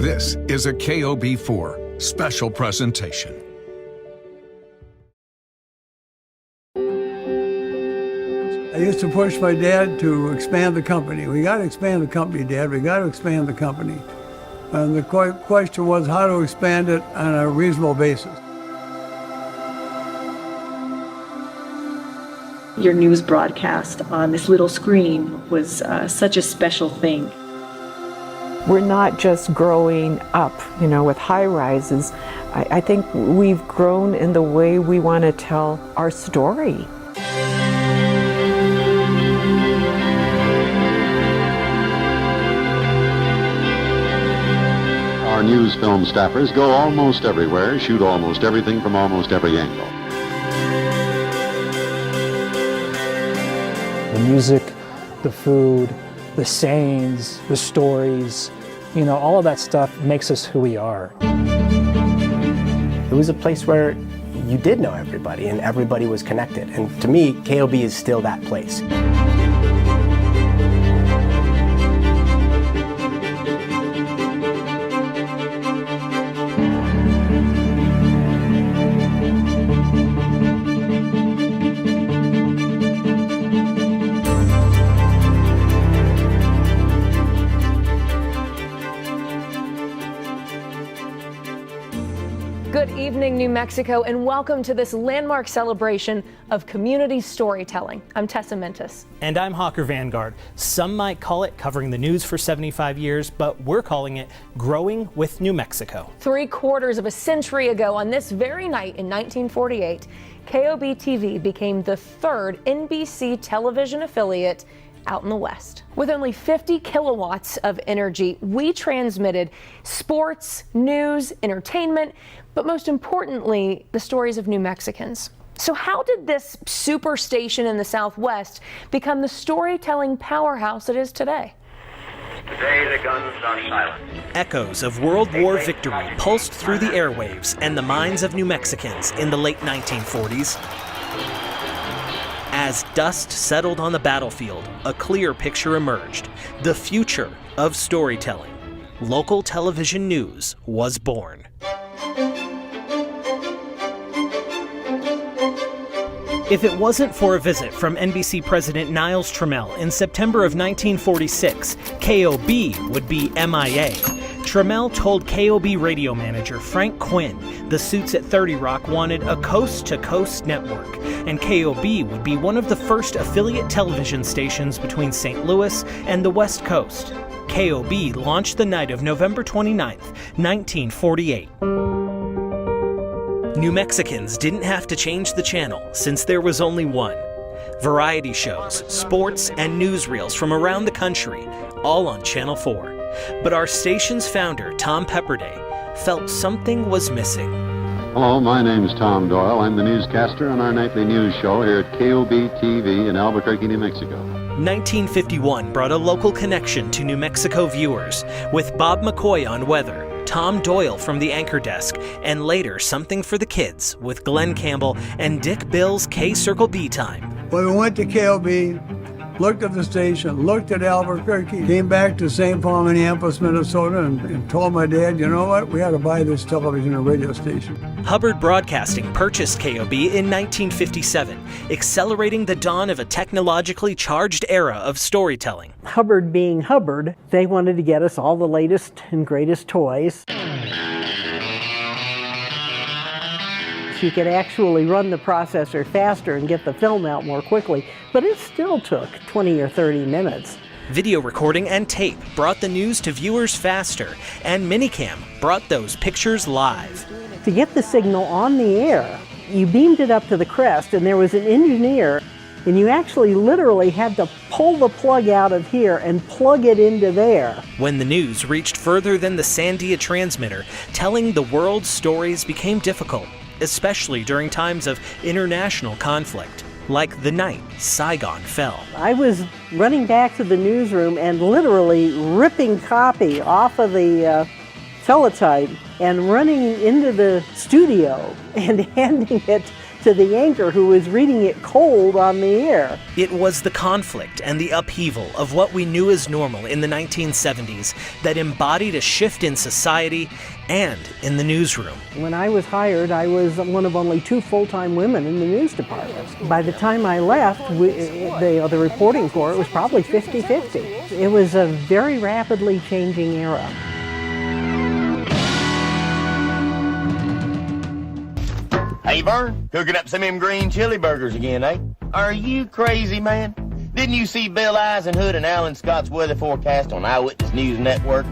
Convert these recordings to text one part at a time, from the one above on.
This is a KOB4 special presentation. I used to push my dad to expand the company. We got to expand the company, Dad. We got to expand the company. And the question was how to expand it on a reasonable basis. Your news broadcast on this little screen was such a special thing. We're not just growing up, with high rises. I think we've grown in the way we want to tell our story. Our news film staffers go almost everywhere, shoot almost everything from almost every angle. The music, the food, the sayings, the stories, all of that stuff makes us who we are. It was a place where you did know everybody and everybody was connected. And to me, KOB is still that place. Good evening, New Mexico, and welcome to this landmark celebration of community storytelling. I'm Tessa Mentis. And I'm Hawker Vanguard. Some might call it covering the news for 75 years, but we're calling it Growing with New Mexico. 3/4 of a century ago, on this very night in 1948, KOB TV became the third NBC television affiliate out in the West. With only 50 kilowatts of energy, we transmitted sports, news, entertainment, but most importantly, the stories of New Mexicans. So how did this super station in the Southwest become the storytelling powerhouse it is today? Today the guns are silent. Echoes of World War victory pulsed through the airwaves and the minds of New Mexicans in the late 1940s. As dust settled on the battlefield, a clear picture emerged: the future of storytelling. Local television news was born. If it wasn't for a visit from NBC President Niles Trammell in September of 1946, KOB would be MIA. Trammell told KOB radio manager Frank Quinn the suits at 30 Rock wanted a coast-to-coast network, and KOB would be one of the first affiliate television stations between St. Louis and the West Coast. KOB launched the night of November 29th, 1948. New Mexicans didn't have to change the channel since there was only one. Variety shows, sports, and newsreels from around the country, all on Channel 4. But our station's founder, Tom Pepperday, felt something was missing. Hello, my name's Tom Doyle. I'm the newscaster on our nightly news show here at KOB TV in Albuquerque, New Mexico. 1951 brought a local connection to New Mexico viewers, with Bob McCoy on weather, Tom Doyle from the anchor desk, and later Something for the Kids with Glenn Campbell and Dick Bill's K-Circle B Time. When we went to KOB, looked at the station, looked at Albuquerque, came back to St. Paul, Minneapolis, Minnesota, and told my dad, you know what, we ought to buy this television and radio station. Hubbard Broadcasting purchased KOB in 1957, accelerating the dawn of a technologically charged era of storytelling. Hubbard being Hubbard, they wanted to get us all the latest and greatest toys. You could actually run the processor faster and get the film out more quickly, but it still took 20 or 30 minutes. Video recording and tape brought the news to viewers faster, and Minicam brought those pictures live. To get the signal on the air, you beamed it up to the crest, and there was an engineer, and you actually literally had to pull the plug out of here and plug it into there. When the news reached further than the Sandia transmitter, telling the world's stories became difficult, especially during times of international conflict, like the night Saigon fell. I was running back to the newsroom and literally ripping copy off of the teletype and running into the studio and handing it to the anchor who was reading it cold on the air. It was the conflict and the upheaval of what we knew as normal in the 1970s that embodied a shift in society and in the newsroom. When I was hired, I was one of only 2 full-time women in the news department. By the time I left, the reporting corps, it was probably 50-50. It was a very rapidly changing era. Hey, Vern, cooking up some of them green chili burgers again, eh? Are you crazy, man? Didn't you see Bill Eisenhood and Alan Scott's weather forecast on Eyewitness News Network?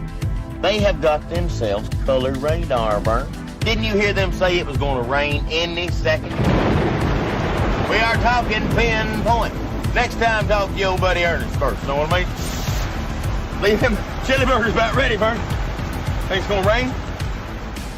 They have got themselves color radar, Vern. Didn't you hear them say it was going to rain any second? We are talking pinpoint. Next time, talk to your old buddy Ernest first, know what I mean? Leave them chili burgers about ready, Vern. Think it's going to rain?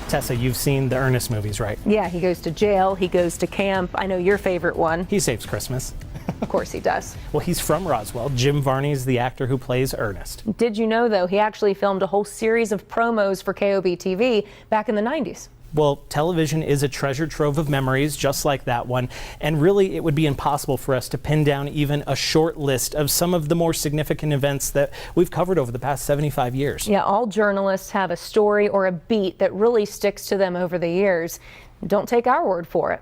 Tessa, you've seen the Ernest movies, right? Yeah, he goes to jail, he goes to camp. I know your favorite one. He saves Christmas. Of course he does. Well, he's from Roswell. Jim Varney's the actor who plays Ernest. Did you know, though, he actually filmed a whole series of promos for KOB TV back in the 90s? Well, television is a treasure trove of memories just like that one, and really it would be impossible for us to pin down even a short list of some of the more significant events that we've covered over the past 75 years. Yeah, all journalists have a story or a beat that really sticks to them over the years. Don't take our word for it.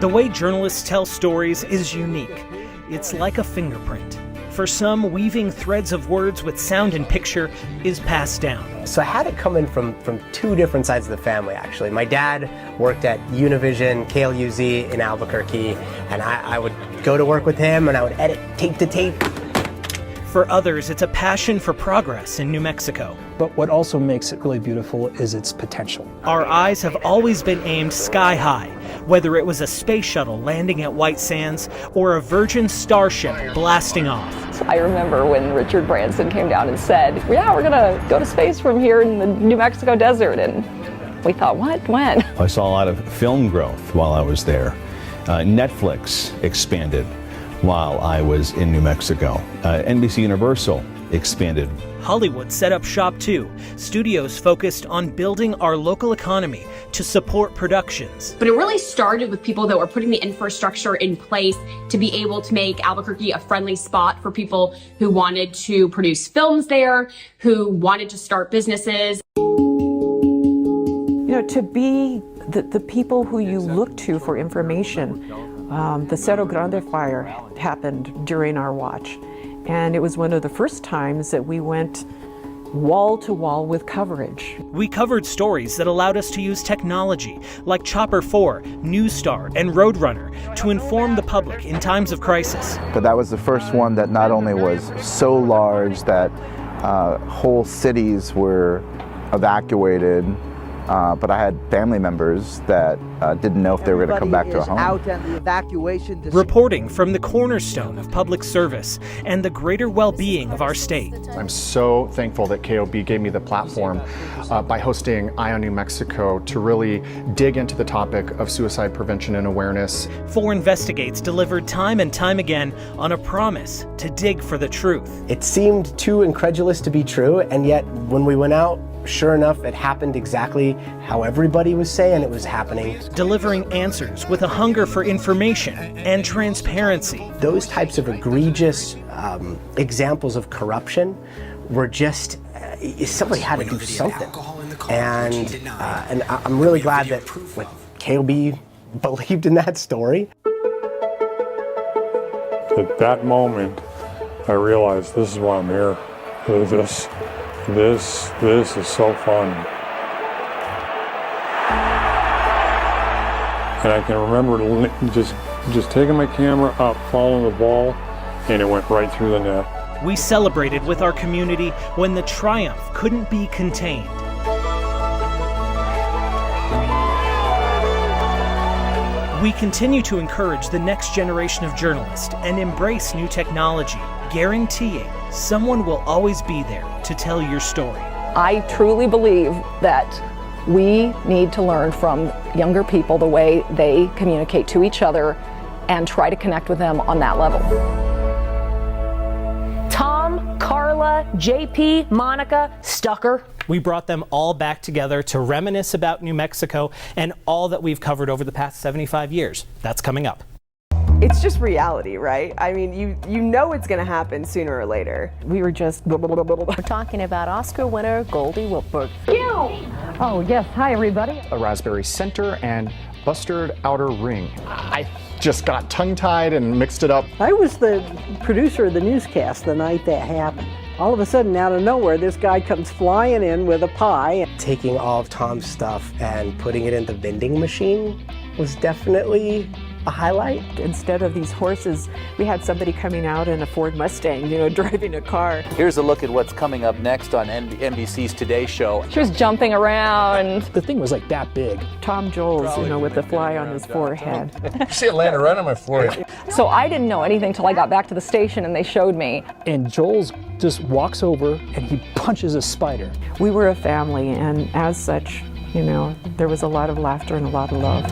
The way journalists tell stories is unique. It's like a fingerprint. For some, weaving threads of words with sound and picture is passed down. So I had it coming from 2 different sides of the family, actually. My dad worked at Univision, KLUZ in Albuquerque, and I would go to work with him and I would edit tape to tape. For others, it's a passion for progress in New Mexico. But what also makes it really beautiful is its potential. Our eyes have always been aimed sky high, whether it was a space shuttle landing at White Sands or a Virgin starship blasting off. I remember when Richard Branson came down and said, yeah, we're gonna go to space from here in the New Mexico desert. And we thought, what, when? I saw a lot of film growth while I was there. Netflix expanded while I was in New Mexico. NBC Universal expanded. Hollywood set up shop too. Studios focused on building our local economy to support productions. But it really started with people that were putting the infrastructure in place to be able to make Albuquerque a friendly spot for people who wanted to produce films there, who wanted to start businesses. You know, to be the people who you look to for information. The Cerro Grande fire happened during our watch, and it was one of the first times that we went wall to wall with coverage. We covered stories that allowed us to use technology like Chopper 4, News Star, and Roadrunner to inform the public in times of crisis. But that was the first one that not only was so large that whole cities were evacuated, but I had family members that didn't know if they were going to come back to a home. Out and the evacuation. Reporting from the cornerstone of public service and the greater well-being of our state. I'm so thankful that KOB gave me the platform by hosting Eye on New Mexico to really dig into the topic of suicide prevention and awareness. 4 Investigates delivered time and time again on a promise to dig for the truth. It seemed too incredulous to be true, and yet when we went out, sure enough, it happened exactly how everybody was saying it was happening. Delivering answers with a hunger for information and transparency. Those types of egregious examples of corruption were just, somebody had to do something. And I'm really glad that KOB believed in that story. At that moment, I realized this is why I'm here. This is so fun. And I can remember just taking my camera up, following the ball, and it went right through the net. We celebrated with our community when the triumph couldn't be contained. We continue to encourage the next generation of journalists and embrace new technology, guaranteeing someone will always be there to tell your story. I truly believe that we need to learn from younger people the way they communicate to each other and try to connect with them on that level. Tom, Carla, JP, Monica, Stucker. We brought them all back together to reminisce about New Mexico and all that we've covered over the past 75 years. That's coming up. It's just reality, right? I mean, you know it's going to happen sooner or later. We were just We're talking about Oscar winner Goldie Wiltberg. Oh, yes. Hi, everybody. A raspberry center and bustard outer ring. I just got tongue-tied and mixed it up. I was the producer of the newscast the night that happened. All of a sudden, out of nowhere, this guy comes flying in with a pie. Taking all of Tom's stuff and putting it in the vending machine was definitely a highlight. Instead of these horses, we had somebody coming out in a Ford Mustang, driving a car. Here's a look at what's coming up next on NBC's Today Show. She was jumping around. The thing was like that big. Tom Jones, with the fly on his forehead. You see it landing right on my forehead. So I didn't know anything till I got back to the station and they showed me. And Joel's just walks over and he punches a spider. We were a family, and as such, there was a lot of laughter and a lot of love.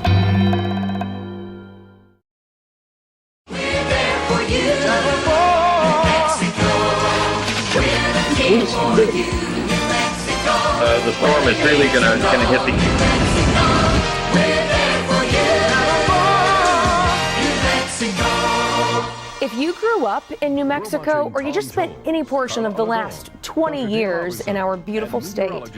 The storm is really gonna hit the. If you grew up in New Mexico, or you just spent any portion of the last 20 years in our beautiful state,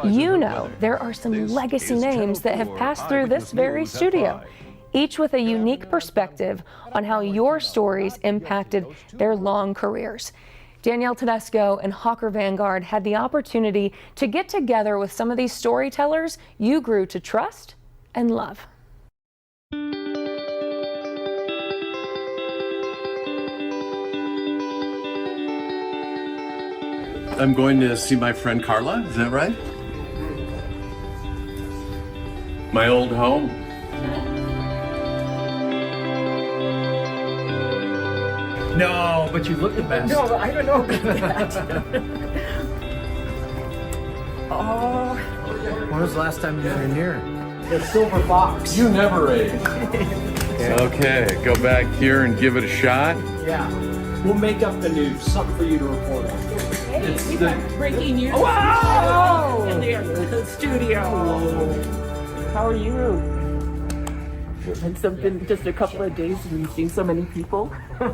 you know there are some legacy names that have passed through this very studio, each with a unique perspective on how your stories impacted their long careers. Danielle Tedesco and Hawker Vanguard had the opportunity to get together with some of these storytellers you grew to trust and love. I'm going to see my friend Carla, is that right? My old home. No, but you look the best. No, I don't know about that. Oh. When was the last time you were near? The silver fox. You never ate. Okay, go back here and give it a shot. Yeah. We'll make up the news. Something for you to report on. It's the breaking news. Wow! In the studio. How are you? It's been just a couple of days and you've seen so many people.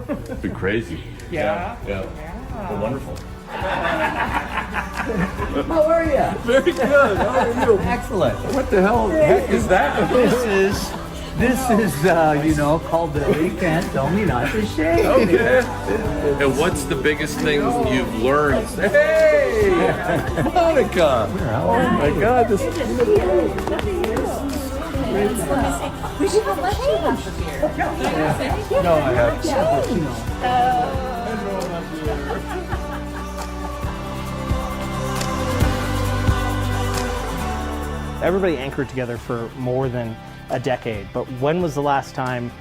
It's been crazy. Yeah. Yeah. Well, wonderful. How are you? Very good. How are you? Excellent. What the hell heck is that? This is called the You Can't Tell Me Not to Shave. Okay. And what's the biggest thing you've learned? Hey! Monica! Oh my God, this. We should have left you half of here. No, I have. Everybody anchored together for more than a decade, but when was the last time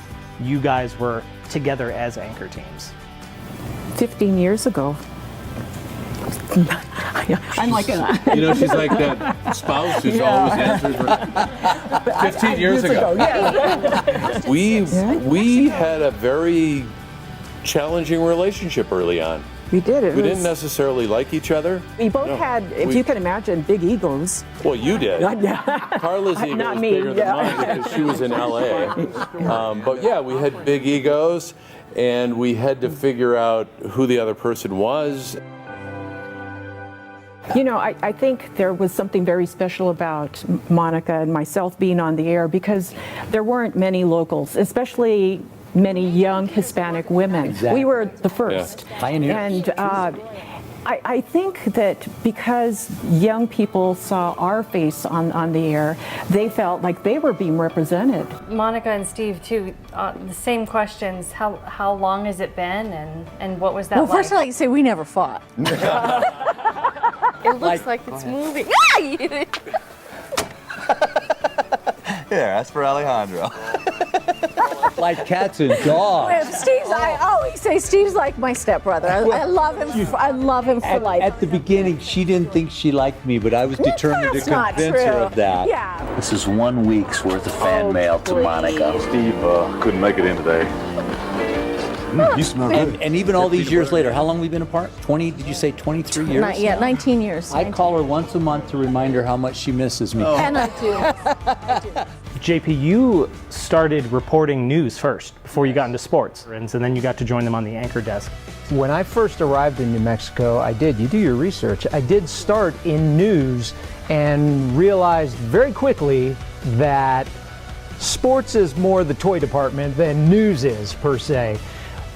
you guys were together as anchor teams? 15 years ago. I'm like a... she's like that spouse who's always answers for 15 years ago. Yeah. We had a very challenging relationship early on. We did. We didn't necessarily like each other. We both had, if you can imagine, big egos. Well, you did. Yeah. Carla's ego Not was me, bigger than yeah. mine because she was in LA. But yeah, we had big egos, and we had to figure out who the other person was. I think there was something very special about Monica and myself being on the air because there weren't many locals, especially many young Hispanic women. Exactly. We were the first. Yeah. Pioneers. And I think that because young people saw our face on the air, they felt like they were being represented. Monica and Steve, too, the same questions. How long has it been, and what was that like? Well, first of all, you say we never fought. It looks like it's moving. Here, that's for Alejandro. Like cats and dogs. I always say Steve's like my stepbrother. I love him. I love him for life. At the beginning, she didn't think she liked me, but I was determined to convince her of that. Yeah. This is 1 week's worth of fan mail to Monica. Steve couldn't make it in today. You smell good. And even all these years later, how long have we been apart? 20, did you say 23 years? Yeah, 19 years. I call her once a month to remind her how much she misses me. And I do. JP, you started reporting news first before you got into sports, and so then you got to join them on the anchor desk. When I first arrived in New Mexico, you do your research. I did start in news and realized very quickly that sports is more the toy department than news is, per se.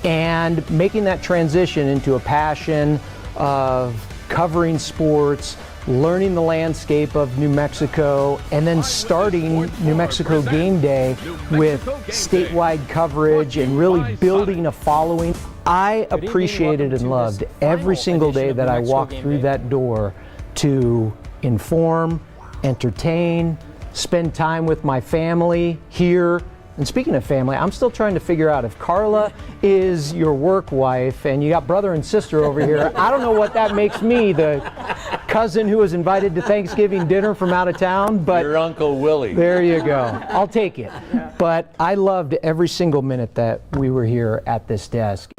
And making that transition into a passion of covering sports, learning the landscape of New Mexico, and then starting New Mexico Game Day with statewide coverage and really building a following. I appreciated and loved every single day that I walked through that door to inform, entertain, spend time with my family here. And speaking of family, I'm still trying to figure out if Carla is your work wife and you got brother and sister over here. I don't know what that makes me, the cousin who was invited to Thanksgiving dinner from out of town, but your Uncle Willie. There you go. I'll take it. But I loved every single minute that we were here at this desk.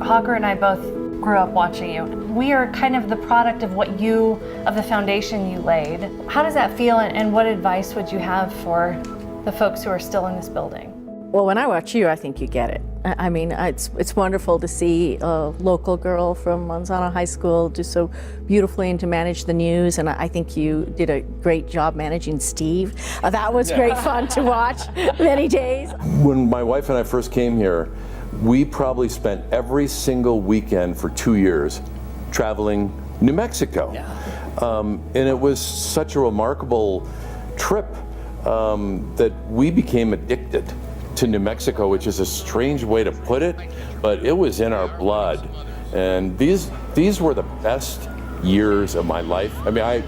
Hawker and I both grew up watching you. We are kind of the product of the foundation you laid. How does that feel, and what advice would you have for the folks who are still in this building? Well, when I watch you, I think you get it. I mean, it's wonderful to see a local girl from Manzano High School do so beautifully and to manage the news, and I think you did a great job managing Steve. That was great fun to watch many days. When my wife and I first came here, we probably spent every single weekend for 2 years traveling New Mexico. And it was such a remarkable trip that we became addicted to New Mexico, which is a strange way to put it, but it was in our blood. And these were the best years of my life. I mean,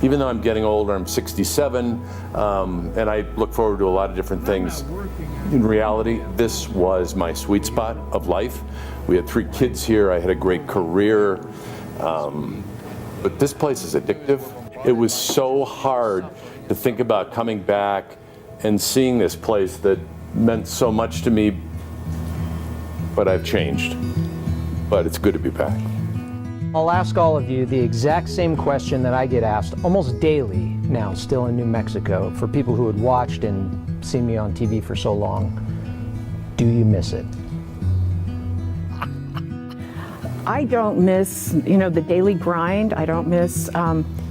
even though I'm getting older, I'm 67, and I look forward to a lot of different things. In reality, this was my sweet spot of life. We had 3 kids here, I had a great career, but this place is addictive. It was so hard to think about coming back and seeing this place that meant so much to me, but I've changed. But it's good to be back. I'll ask all of you the exact same question that I get asked almost daily now, still in New Mexico, for people who had watched and seen me on TV for so long. Do you miss it? I don't miss, the daily grind. I don't miss,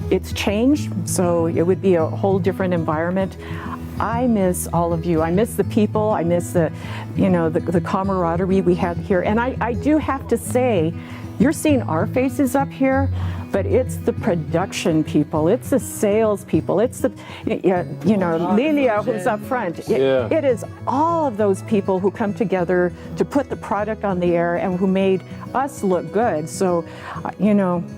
it's changed, so it would be a whole different environment. I miss all of you. I miss the people. I miss the camaraderie we had here. And I do have to say, you're seeing our faces up here, but it's the production people, it's the sales people, it's the, Lilia who's up front. It is all of those people who come together to put the product on the air and who made us look good. So,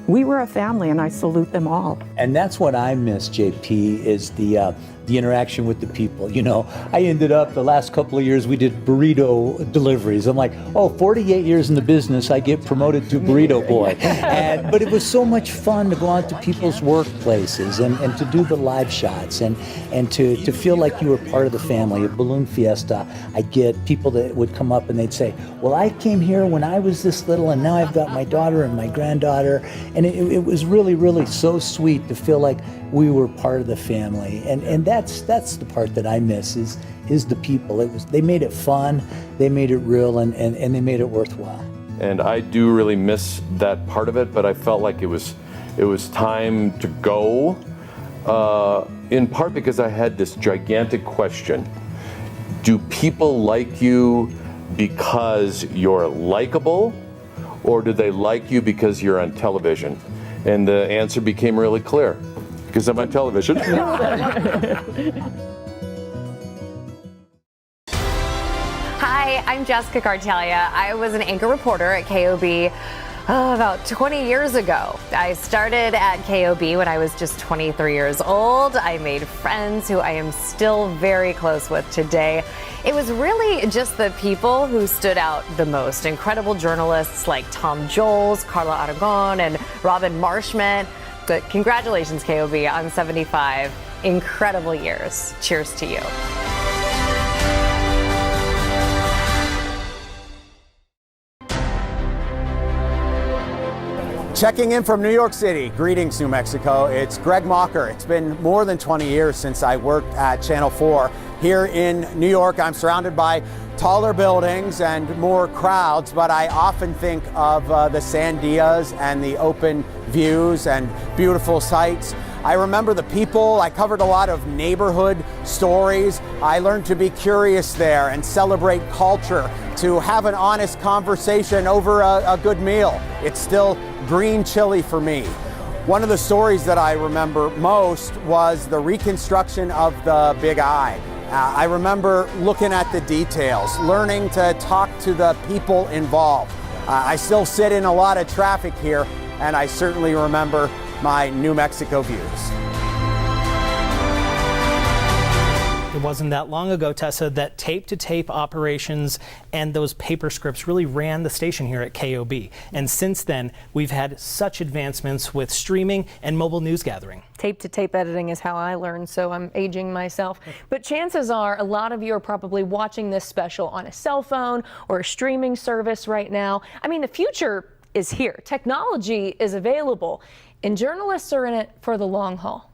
we were a family, and I salute them all. And that's what I miss, JP, is the interaction with the people. I ended up, the last couple of years, we did burrito deliveries. I'm like, 48 years in the business, I get promoted to burrito boy. But it was so much fun to go out to people's workplaces and to do the live shots and to feel like you were part of the family. At Balloon Fiesta, I get people that would come up and they'd say, well, I came here when I was this little, and now I've got my daughter and my granddaughter. And it was really, really so sweet to feel like we were part of the family. And that's the part that I miss is the people. They made it fun, they made it real, and they made it worthwhile. And I do really miss that part of it, but I felt like it was time to go, in part because I had this gigantic question. Do people like you because you're likable, or do they like you because you're on television? And the answer became really clear. Because I'm on television. Hi, I'm Jessica Cartelia. I was an anchor reporter at KOB about 20 years ago. I started at KOB when I was just 23 years old. I made friends who I am still very close with today. It was really just the people who stood out the most. Incredible journalists like Tom Joles, Carla Aragon, and Robin Marshman. But congratulations, KOB, on 75 incredible years. Cheers to you. Checking in from New York City. Greetings, New Mexico. It's Greg Mocker. It's been more than 20 years since I worked at Channel 4 here in New York. I'm surrounded by taller buildings and more crowds, but I often think of the sandias and the open views and beautiful sights. I remember the people. I covered a lot of neighborhood stories. I learned to be curious there and celebrate culture, to have an honest conversation over a good meal. It's still green chili for me. One of the stories that I remember most was the reconstruction of the Big I. I remember looking at the details, learning to talk to the people involved. I still sit in a lot of traffic here, and I certainly remember my New Mexico views. It wasn't that long ago, Tessa, that tape-to-tape operations and those paper scripts really ran the station here at KOB. And since then, we've had such advancements with streaming and mobile news gathering. Tape-to-tape editing is how I learned, so I'm aging myself. But chances are a lot of you are probably watching this special on a cell phone or a streaming service right now. I mean, the future is here. Technology is available, and journalists are in it for the long haul.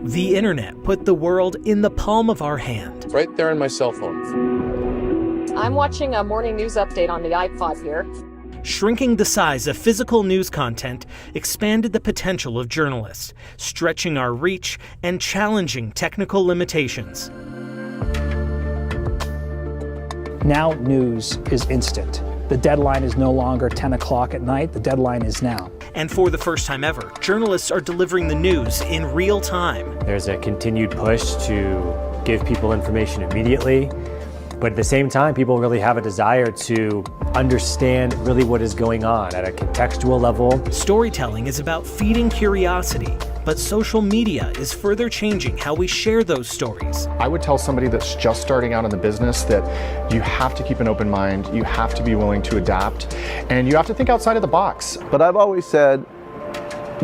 The internet put the world in the palm of our hand. Right there on my cell phone. I'm watching a morning news update on the iPod here. Shrinking the size of physical news content expanded the potential of journalists, stretching our reach and challenging technical limitations. Now news is instant. The deadline is no longer 10 o'clock at night, the deadline is now. And for the first time ever, journalists are delivering the news in real time. There's a continued push to give people information immediately, but at the same time, people really have a desire to understand really what is going on at a contextual level. Storytelling is about feeding curiosity, but social media is further changing how we share those stories. I would tell somebody that's just starting out in the business that you have to keep an open mind, you have to be willing to adapt, and you have to think outside of the box. But I've always said,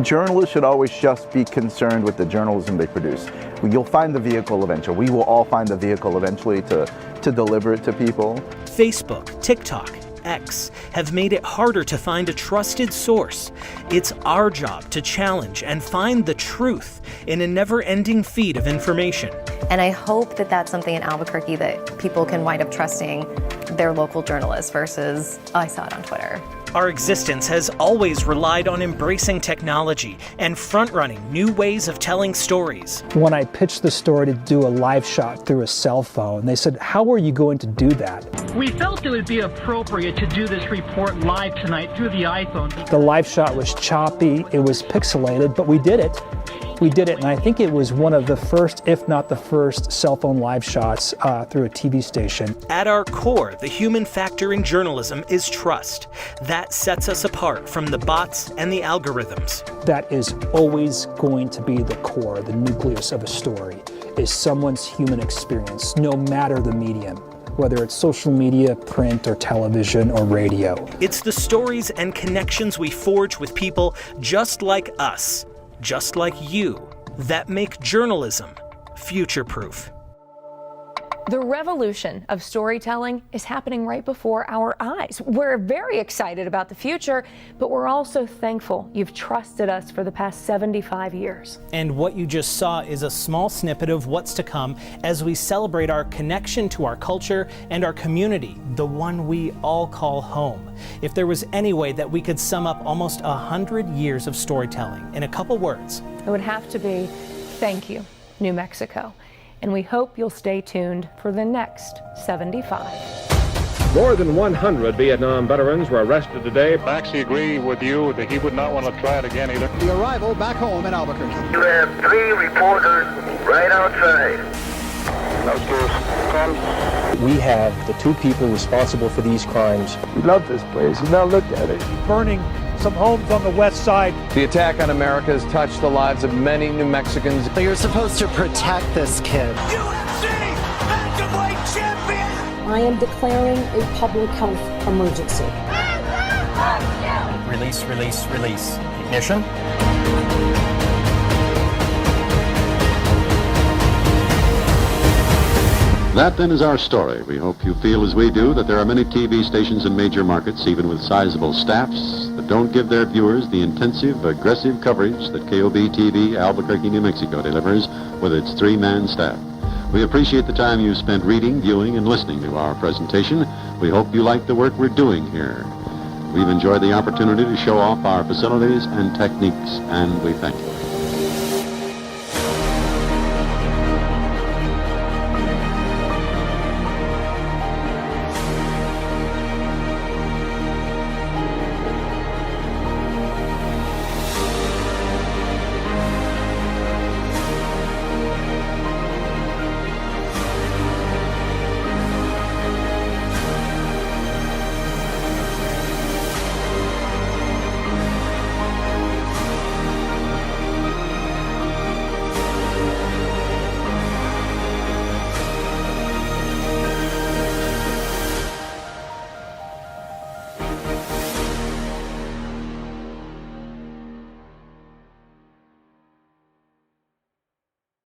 journalists should always just be concerned with the journalism they produce. You'll find the vehicle eventually. We will all find the vehicle eventually to deliver it to people. Facebook, TikTok, X have made it harder to find a trusted source. It's our job to challenge and find the truth in a never-ending feed of information. And I hope that that's something in Albuquerque that people can wind up trusting their local journalists versus, oh, I saw it on Twitter. Our existence has always relied on embracing technology and front-running new ways of telling stories. When I pitched the story to do a live shot through a cell phone, they said, how are you going to do that? We felt it would be appropriate to do this report live tonight through the iPhone. The live shot was choppy, it was pixelated, but we did it. We did it, and I think it was one of the first, if not the first, cell phone live shots through a TV station. At our core, the human factor in journalism is trust. That sets us apart from the bots and the algorithms. That is always going to be the core, the nucleus of a story, is someone's human experience, no matter the medium, whether it's social media, print, or television, or radio. It's the stories and connections we forge with people just like us, just like you, that make journalism future-proof. The revolution of storytelling is happening right before our eyes. We're very excited about the future, but we're also thankful you've trusted us for the past 75 years. And what you just saw is a small snippet of what's to come as we celebrate our connection to our culture and our community, the one we all call home. If there was any way that we could sum up almost 100 years of storytelling in a couple words, it would have to be, thank you, New Mexico. And we hope you'll stay tuned for the next 75. More than 100 Vietnam veterans were arrested today. I actually agree with you that he would not want to try it again either. The arrival back home in Albuquerque. You have 3 reporters right outside. We have the 2 people responsible for these crimes. We love this place. Now look at it. Burning some homes on the west side. The attack on America has touched the lives of many New Mexicans. You're supposed to protect this kid. UFC bantamweight champion! I am declaring a public health emergency. Release, release, release. Ignition. That then is our story. We hope you feel as we do that there are many TV stations in major markets, even with sizable staffs, that don't give their viewers the intensive, aggressive coverage that KOB TV Albuquerque, New Mexico delivers with its 3-man staff. We appreciate the time you spent reading, viewing, and listening to our presentation. We hope you like the work we're doing here. We've enjoyed the opportunity to show off our facilities and techniques, and we thank you.